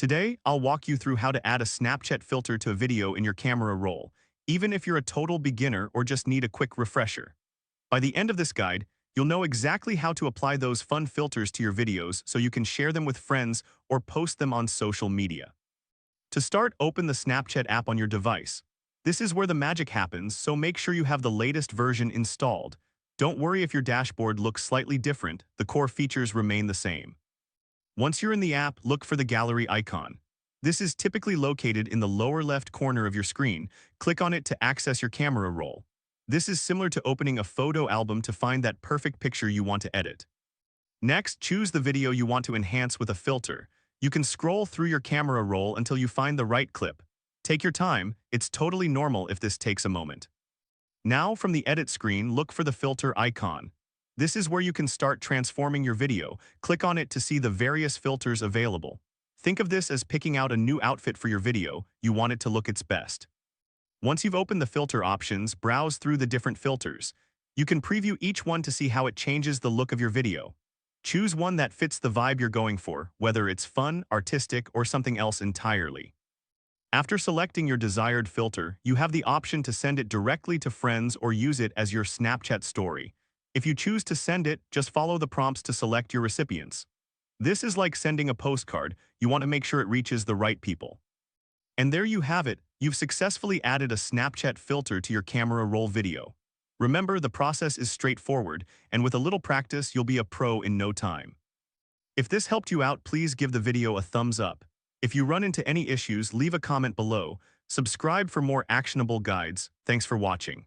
Today, I'll walk you through how to add a Snapchat filter to a video in your camera roll, even if you're a total beginner or just need a quick refresher. By the end of this guide, you'll know exactly how to apply those fun filters to your videos so you can share them with friends or post them on social media. To start, open the Snapchat app on your device. This is where the magic happens, so make sure you have the latest version installed. Don't worry if your dashboard looks slightly different, the core features remain the same. Once you're in the app, look for the gallery icon. This is typically located in the lower left corner of your screen. Click on it to access your camera roll. This is similar to opening a photo album to find that perfect picture you want to edit. Next, choose the video you want to enhance with a filter. You can scroll through your camera roll until you find the right clip. Take your time, it's totally normal if this takes a moment. Now, from the edit screen, look for the filter icon. This is where you can start transforming your video. Click on it to see the various filters available. Think of this as picking out a new outfit for your video. You want it to look its best. Once you've opened the filter options, browse through the different filters. You can preview each one to see how it changes the look of your video. Choose one that fits the vibe you're going for, whether it's fun, artistic, or something else entirely. After selecting your desired filter, you have the option to send it directly to friends or use it as your Snapchat story. If you choose to send it, just follow the prompts to select your recipients. This is like sending a postcard. You want to make sure it reaches the right people. And there you have it. You've successfully added a Snapchat filter to your camera roll video. Remember, the process is straightforward, and with a little practice, you'll be a pro in no time. If this helped you out, please give the video a thumbs up. If you run into any issues, leave a comment below. Subscribe for more actionable guides. Thanks for watching.